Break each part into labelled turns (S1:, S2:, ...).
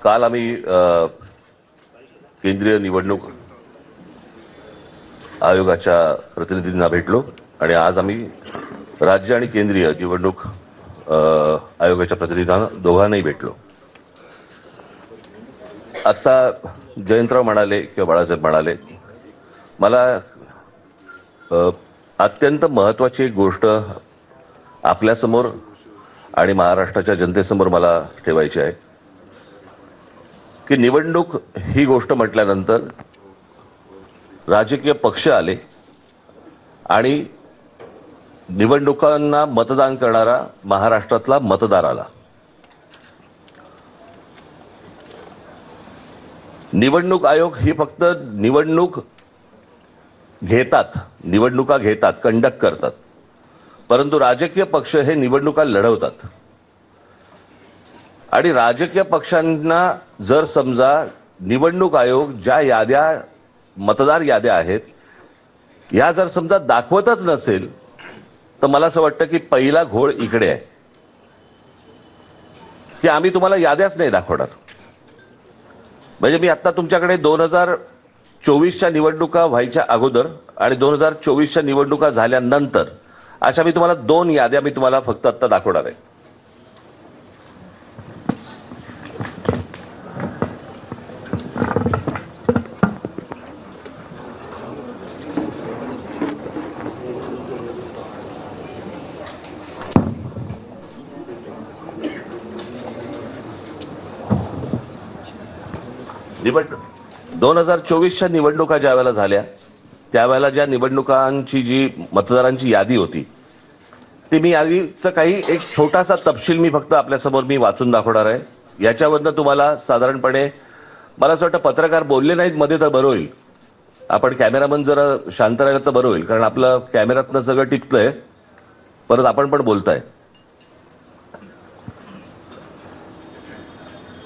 S1: काल आम्ही केंद्रीय निवडणूक आयोगाच्या प्रतिनिधींना भेटलो आणि आज आम्ही राज्य आणि केंद्रीय निवडणूक आयोगाच्या प्रतिनिधींना दोघांनाही भेटलो. आता जयंतराव म्हणाले किंवा बाळासाहेब म्हणाले, मला अत्यंत महत्त्वाची एक गोष्ट आपल्यासमोर आणि महाराष्ट्राच्या जनतेसमोर मला ठेवायची आहे की निवडणूक ही गोष्ट म्हटल्यानंतर राजकीय पक्ष आले आणि निवडणुकांना मतदान करणारा महाराष्ट्रातला मतदार आला. निवडणूक आयोग ही फक्त निवडणुका घेतात, कंडक्ट करतात, परंतु राजकीय पक्ष हे निवडणुका लढवतात. आणि राजकीय पक्षांना जर समजा निवडणूक आयोग ज्या याद्या मतदार याद्या आहेत या जर समजा दाखवतच नसेल तर मला असं वाटतं की पहिला घोळ इकडे आहे की आम्ही तुम्हाला याद्याच नाही दाखवणार. म्हणजे मी आता तुमच्याकडे 2024च्या निवडणुका व्हायच्या अगोदर आणि 2024च्या निवडणुका झाल्यानंतर अशा मी तुम्हाला 2 याद्या मी तुम्हाला फक्त आता दाखवणार आहे. निवड 2024च्या निवडणुका ज्या वेळेला झाल्या त्यावेळेला ज्या निवडणुकांची जी मतदारांची यादी होती ती मी यादीचा काही एक छोटासा तपशील मी फक्त आपल्यासमोर मी वाचून दाखवणार आहे. याच्यावरनं तुम्हाला साधारणपणे मला असं वाटतं पत्रकार बोलले नाहीत मध्ये तर बरं होईल, आपण कॅमेरामन जरा शांत राहिलं तर बरं होईल, कारण आपलं कॅमेऱ्यातनं सगळं टिकतंय, परत आपण पण बोलताय.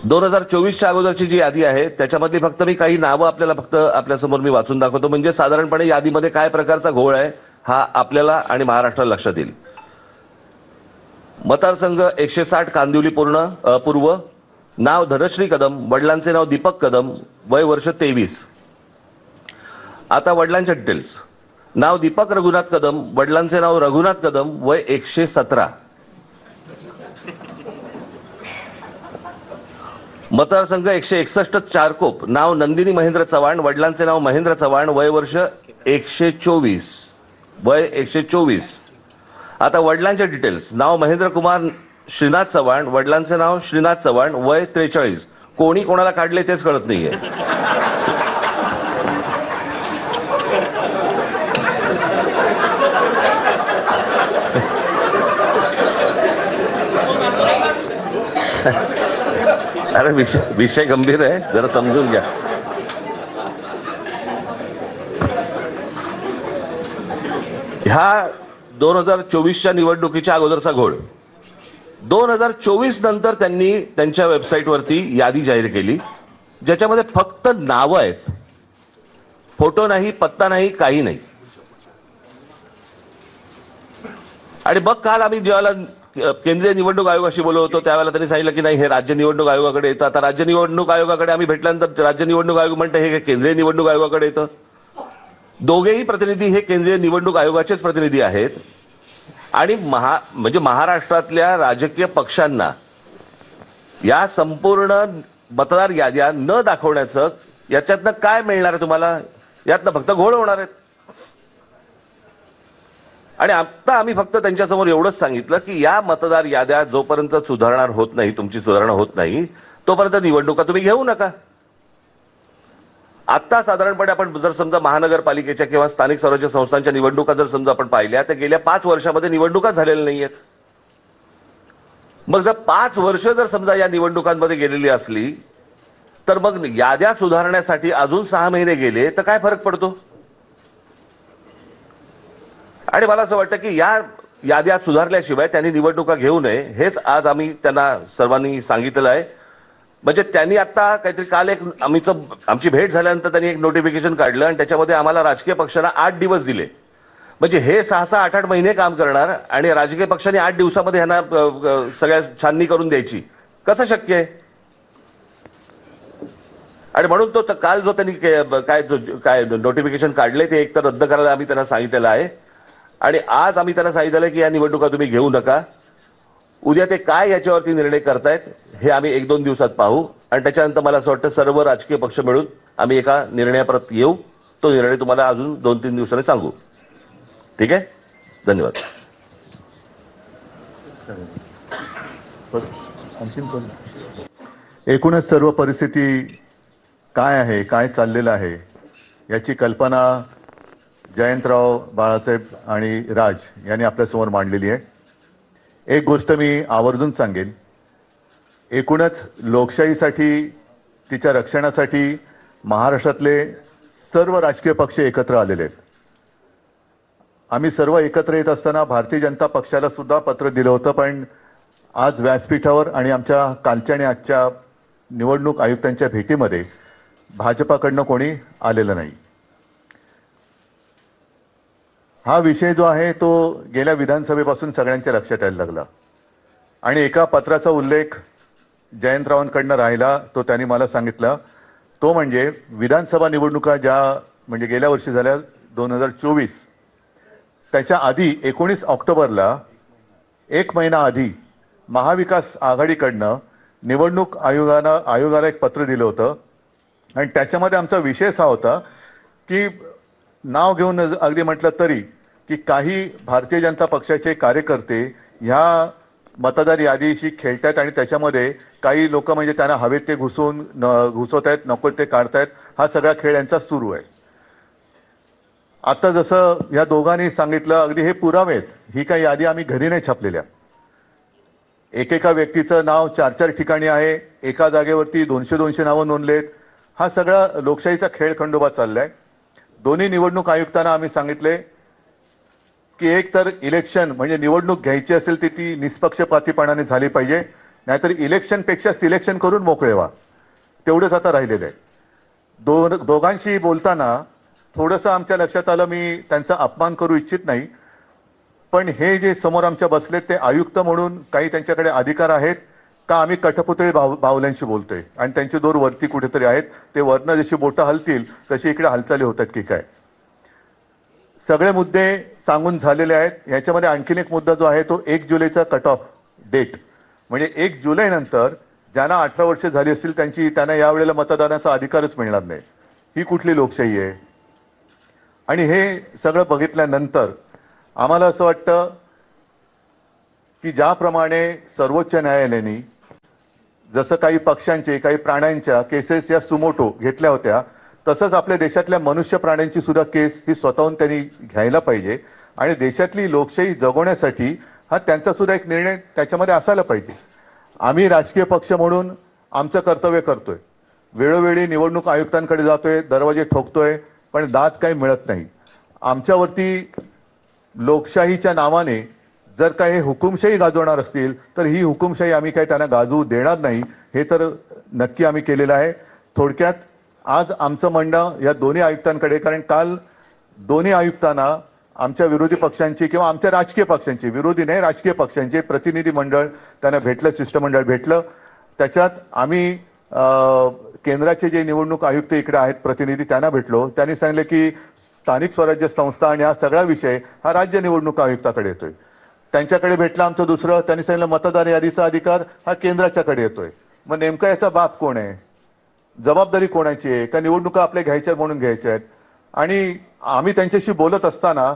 S1: 2024च्या अगोदरची जी यादी आहे त्याच्यामधली फक्त मी काही नावं आपल्याला फक्त आपल्यासमोर मी वाचून दाखवतो, म्हणजे साधारणपणे यादीमध्ये काय प्रकारचा घोळ आहे हा आपल्याला आणि महाराष्ट्राला लक्षात येईल. मतदारसंघ 160 कांदिवली पूर्व, नाव धनश्री कदम, वडिलांचे नाव दीपक कदम, वय वर्ष 23. आता वडिलांच्या डिटेल्स. नाव दीपक रघुनाथ कदम, वडिलांचे नाव रघुनाथ कदम, वय 117. मतदारसंघ 161 चारकोप, नाव नंदिनी महेंद्र चव्हाण, वडिलांचे नाव महेंद्र चव्हाण, वय वर्ष 124, वय 124. आता वडिलांचे डिटेल्स. नाव महेंद्र कुमार श्रीनाथ चव्हाण, वडिलांचे नाव श्रीनाथ चव्हाण, वय 43. कोणी कोणाला काढले तेच कळत नाहीये. अरे विषय गंभीर आहे, जरा समजून घ्या. ह्या 2024च्या निवडणुकीच्या अगोदरचा घोळ. 2024 नंतर त्यांनी त्यांच्या वेबसाईटवरती यादी जाहीर केली ज्याच्यामध्ये फक्त नावं आहेत, फोटो नाही, पत्ता नाही, काही नाही. आणि मग काल आम्ही जेव्हा केंद्रीय निवडणूक आयोगाशी बोलत होतो त्यावेळेला त्यांनी सांगितलं की नाही हे राज्य निवडणूक आयोगाकडे येतं. आता राज्य निवडणूक आयोगाकडे आम्ही भेटल्यानंतर राज्य निवडणूक आयोग म्हणतं हे केंद्रीय निवडणूक आयोगाकडे येतं. दोघेही प्रतिनिधी हे केंद्रीय निवडणूक आयोगाचेच प्रतिनिधी आहेत. आणि म्हणजे महाराष्ट्रातल्या राजकीय पक्षांना या संपूर्ण मतदार याद्या न दाखवण्याचं याच्यातनं काय मिळणार आहे तुम्हाला? यातनं फक्त घोळ होणार आहेत. आणि आता आम्ही फक्त त्यांच्यासमोर एवढंच सांगितलं की या मतदार याद्या जोपर्यंत सुधारणा होत नाही, तुमची सुधारणा होत नाही, तोपर्यंत निवडणुका तुम्ही घेऊ नका. आता साधारणपणे आपण जर समजा महानगरपालिकेच्या किंवा स्थानिक स्वराज्य संस्थांच्या निवडणुका जर समजा आपण पाहिल्या तर गेल्या 5 वर्षामध्ये निवडणुका झालेल्या नाहीयेत. मग जर 5 वर्ष जर समजा या निवडणुकांमध्ये गेलेली असली तर मग याद्या सुधारण्यासाठी अजून 6 महिने गेले तर काय फरक पडतो? आणि मला असं वाटतं की या याद्या सुधारल्याशिवाय त्यांनी निवडणुका घेऊ नये हेच आज आम्ही त्यांना सर्वांनी सांगितलं आहे. म्हणजे त्यांनी आता काहीतरी काल एक आमची भेट झाल्यानंतर त्यांनी एक नोटिफिकेशन काढलं आणि त्याच्यामध्ये आम्हाला राजकीय पक्षांना 8 दिवस दिले. म्हणजे हे 6-6, 8-8 महिने काम करणार आणि राजकीय पक्षांनी 8 दिवसामध्ये ह्यांना सगळ्या छाननी करून द्यायची, कसं शक्य आहे? आणि म्हणून तो काल जो त्यांनी काय नोटिफिकेशन काढले ते एक तर रद्द करायला आम्ही त्यांना सांगितलेलं आहे. आणि आज आम्ही त्यांना सांगितलं की या निवडणुका तुम्ही घेऊ नका. उद्या ते काय याच्यावरती निर्णय करतायत हे आम्ही 1-2 दिवसात पाहू आणि त्याच्यानंतर मला असं वाटतं सर्व राजकीय पक्ष मिळून आम्ही एका निर्णयापर्यंत येऊ. तो निर्णय तुम्हाला अजून 2-3 दिवसांनी सांगू. ठीक आहे. धन्यवाद.
S2: एकूणच सर्व परिस्थिती काय आहे, काय चाललेलं आहे याची कल्पना जयंतराव, बाळासाहेब आणि राज यांनी आपल्यासमोर मांडलेली आहे. एक गोष्ट मी आवर्जून सांगेन, एकूणच लोकशाहीसाठी, तिच्या रक्षणासाठी महाराष्ट्रातले सर्व राजकीय पक्ष एकत्र आलेले आहेत. आम्ही सर्व एकत्र येत असताना भारतीय जनता पक्षाला सुद्धा पत्र दिलं होतं, पण आज व्यासपीठावर आणि आमच्या कालच्या आणि आजच्या निवडणूक आयुक्तांच्या भेटीमध्ये भाजपाकडनं कोणी आलेलं नाही. हा विषय जो आहे तो गेल्या विधानसभेपासून सगळ्यांच्या लक्षात यायला लागला आणि एका पत्राचा उल्लेख जयंतरावांकडनं राहिला, तो त्यांनी मला सांगितला. तो म्हणजे विधानसभा निवडणुका ज्या म्हणजे गेल्या वर्षी झाल्या 2024, त्याच्या आधी 19 ऑक्टोबरला एक महिना आधी महाविकास आघाडीकडनं निवडणूक आयोगाला एक पत्र दिलं होतं आणि त्याच्यामध्ये आमचा विषय असा होता की नाव घेऊन अगदी म्हटलं तरी की काही भारतीय जनता पक्षाचे कार्यकर्ते ह्या मतदार यादीशी खेळतायत आणि त्याच्यामध्ये काही लोक म्हणजे त्यांना हवेत ते घुसवत आहेत, नको ते काढतायत. हा सगळा खेळ यांचा सुरू आहे. आता जसं या दोघांनी सांगितलं, अगदी हे पुरावे आहेत. ही काही यादी आम्ही घरी नाही छापलेल्या. एकेका व्यक्तीचं नाव 4-4 ठिकाणी आहे, एका जागेवरती 200-200 नावं नोंदलेत. हा सगळा लोकशाहीचा खेळ खंडोबा चाललाय. दोन्ही निवडणूक आयुक्तांना आम्ही सांगितले की एक तर इलेक्शन म्हणजे निवडणूक घ्यायची असेल तर ती निष्पक्षपातीपणाने झाली पाहिजे, नाहीतर इलेक्शनपेक्षा सिलेक्शन करून मोकळे व्हा. तेवढंच आता राहिलेलं आहे. दोघांशी बोलताना थोडंसं आमच्या लक्षात आलं, मी त्यांचा अपमान करू इच्छित नाही, पण हे जे समोर आमच्या बसलेत ते आयुक्त म्हणून काही त्यांच्याकडे अधिकार आहेत का आम्ही कठपुतळी बाहुल्यांशी बोलतोय आणि त्यांचे दोर वरती कुठेतरी आहेत. ते वरनं जशी बोटं हलतील तशी इकडे हालचाली होतात की काय. सगळे मुद्दे सांगून झालेले आहेत. याच्यामध्ये आणखीन एक मुद्दा जो आहे तो 1 जुलैचा कट ऑफ डेट, म्हणजे 1 जुलै नंतर ज्यांना 18 वर्ष झाली असतील त्यांना यावेळेला मतदानाचा अधिकारच मिळणार नाही. ही कुठली लोकशाही आहे. आणि हे सगळं बघितल्यानंतर आम्हाला असं वाटतं की ज्याप्रमाणे सर्वोच्च न्यायालयाने जसं काही पक्षांचे, काही प्राण्यांच्या केसेस या सुमोटो घेतल्या होत्या, तसंच आपल्या देशातल्या मनुष्य प्राण्यांची सुद्धा केस ही स्वतःहून त्यांनी घ्यायला पाहिजे आणि देशातली लोकशाही जगवण्यासाठी हा त्यांचा सुद्धा एक निर्णय त्याच्यामध्ये असायला पाहिजे. आम्ही राजकीय पक्ष म्हणून आमचं कर्तव्य करतोय, वेळोवेळी निवडणूक आयुक्तांकडे जातोय, दरवाजे ठोकतोय, पण दाद काही मिळत नाही. आमच्यावरती लोकशाहीच्या नावाने जर का हे हुकुमशाही गाजवणार असतील तर ही हुकुमशाही आम्ही काही त्यांना गाजवू देणार नाही, हे तर नक्की आम्ही केलेलं आहे. थोडक्यात आज आमचं म्हणणं या दोन्ही आयुक्तांकडे, कारण काल दोन्ही आयुक्तांना आमच्या विरोधी पक्षांची किंवा आमच्या राजकीय पक्षांची, विरोधी नाही राजकीय पक्षांचे प्रतिनिधी मंडळ त्यांना भेटलं, शिष्टमंडळ भेटलं. त्याच्यात आम्ही केंद्राचे जे निवडणूक आयुक्त इकडे आहेत प्रतिनिधी त्यांना भेटलो. त्यांनी सांगितले की स्थानिक स्वराज्य संस्था आणि हा सगळा विषय हा राज्य निवडणूक आयुक्ताकडे येतोय. त्यांच्याकडे भेटलं आमचं दुसरं, त्यांनी सांगितलं मतदार यादीचा अधिकार हा केंद्राच्याकडे येतोय. मग नेमका याचा बाप कोण आहे, जबाबदारी कोणाची आहे, का निवडणुका आपल्या घ्यायच्या म्हणून घ्यायच्या आहेत. आणि आम्ही त्यांच्याशी बोलत असताना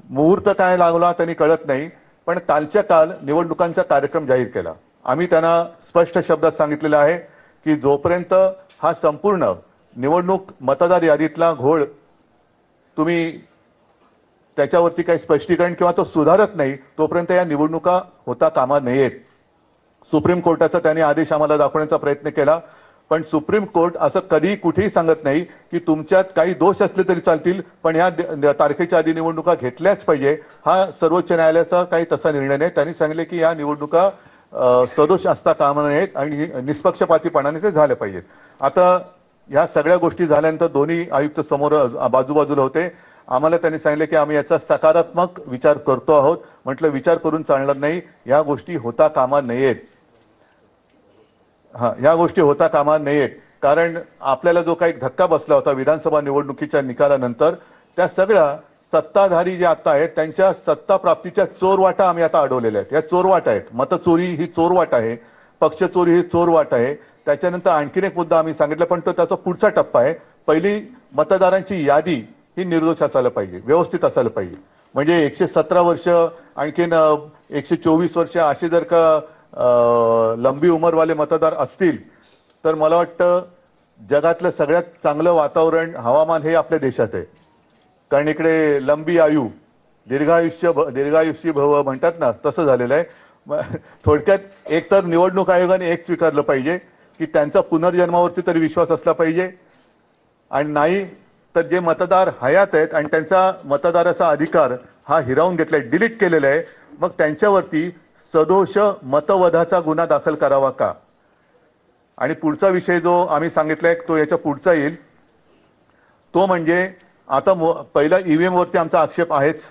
S2: मुहूर्त काय लागला त्यांनी कळत नाही, पण कालच्या काल निवडणुकांचा कार्यक्रम जाहीर केला. आम्ही त्यांना स्पष्ट शब्दात सांगितलेलं आहे की जोपर्यंत हा संपूर्ण निवडणूक मतदार यादीतला घोळ तुम्ही त्याच्यावरती काही स्पष्टीकरण किंवा तो सुधारत नाही तोपर्यंत या निवडणुका होता कामा नयेत. सुप्रीम कोर्टाचा त्यांनी आदेश आम्हाला दाखवण्याचा प्रयत्न केला, पण सुप्रीम कोर्ट असं कधी कुठेही सांगत नाही की तुमच्यात काही दोष असले तरी चालतील, पण या तारखेच्या आधी निवडणुका घेतल्याच पाहिजे. हा सर्वोच्च न्यायालयाचा काही तसा निर्णय नाही. त्यांनी सांगितले की या निवडणुका सदोष असता कामा नयेत आणि निष्पक्षपातीपणाने ते झाले पाहिजेत. आता या सगळ्या गोष्टी झाल्यानंतर दोन्ही आयुक्त समोर बाजूबाजूला होते. आम्हाला त्यांनी सांगितले की आम्ही याचा सकारात्मक विचार करतो आहोत. म्हटलं विचार करून चालणार नाही, या गोष्टी होता कामा नयेत. या गोष्टी होता कामा नयेत. कारण आपल्याला जो काही धक्का बसला होता विधानसभा निवडणुकीच्या निकालानंतर, त्या सगळ्या सत्ताधारी जे आता आहेत त्यांच्या सत्ता प्राप्तीच्या चोरवाटा आम्ही आता अडवलेल्या आहेत. या चोरवाटा आहेत. मतचोरी ही चोरवाट आहे, पक्षचोरी ही चोरवाट आहे. त्याच्यानंतर आणखीन एक मुद्दा आम्ही सांगितला, पण तो त्याचा पुढचा टप्पा आहे. पहिली मतदारांची यादी ही निर्दोष असायला पाहिजे, व्यवस्थित असायला पाहिजे. म्हणजे 117 वर्ष आणखीन 124 वर्ष असे जर का लंबी उमरवाले मतदार असतील तर मला वाटतं जगातलं सगळ्यात चांगलं वातावरण, हवामान हे आपल्या देशात आहे. कारण इकडे लंबी आयु, दीर्घायुष्य भव म्हणतात ना, तसं झालेलं आहे. थोडक्यात एक तर निवडणूक आयोगाने एक स्वीकारलं पाहिजे की त्यांचा पुनर्जन्मावरती तरी विश्वास असला पाहिजे, आणि नाही तर जे मतदार हयात आहेत आणि त्यांचा मतदाराचा अधिकार हा हिरावून घेतलाय, डिलीट केलेला आहे, मग त्यांच्यावरती सदोष मतवधाचा गुन्हा दाखल करावा का. आणि पुढचा विषय जो आम्ही सांगितलाय तो याच्या पुढचा येईल, तो म्हणजे आता पहिला ईव्हीएम वरती आमचा आक्षेप आहेच.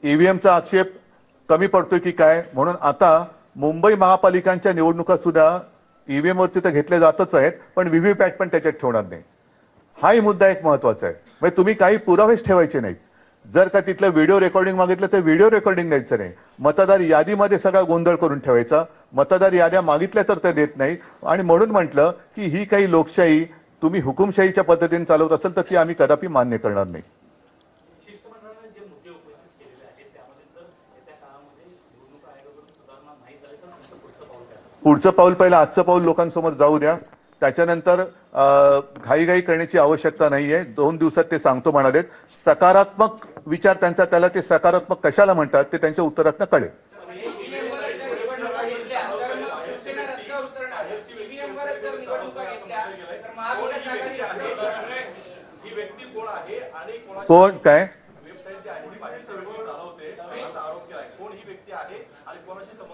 S2: ईव्हीएमचा आक्षेप कमी पडतोय की काय, म्हणून आता मुंबई महापालिकांच्या निवडणुका सुद्धा ईव्हीएम वरती तर घेतल्या जातच आहेत, पण व्हीव्हीपॅट पण त्याच्यात ठेवणार नाही. हाही मुद्दा एक महत्वाचा आहे. म्हणजे तुम्ही काही पुरावेच ठेवायचे नाहीत. जर का तिथलं व्हिडिओ रेकॉर्डिंग मागितलं तर व्हिडिओ रेकॉर्डिंग द्यायचं नाही. मतदार यादीमध्ये सगळा गोंधळ करून ठेवायचा. मतदार याद्या मागितल्या तर ते देत नाही. आणि म्हणून म्हटलं की ही काही लोकशाही तुम्ही हुकुमशाहीच्या पद्धतीने चालवत असेल तर ती आम्ही कदापि मान्य करणार नाही. पुढचं पाऊल पहिलं आजचं पाऊल लोकांसमोर जाऊ द्या. त्याच्यानंतर घाईघाई करण्याची आवश्यकता नाहीये. 2 दिवसात ते सांगतो म्हणालेत. सकारात्मक विचार त्यांचा, त्याला ते सकारात्मक कशाला म्हणतात ते त्यांच्या उत्तरातनं कळेल. कोण काय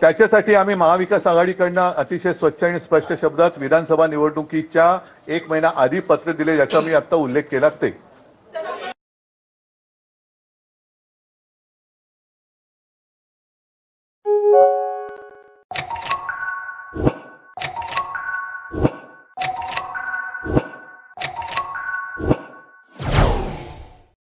S2: त्याच्यासाठी आम्ही महाविकास आघाडीकडनं अतिशय स्वच्छ आणि स्पष्ट शब्दात विधानसभा निवडणुकीच्या 1 महिना आधी पत्र दिले, ज्याचा मी आता उल्लेख केला ते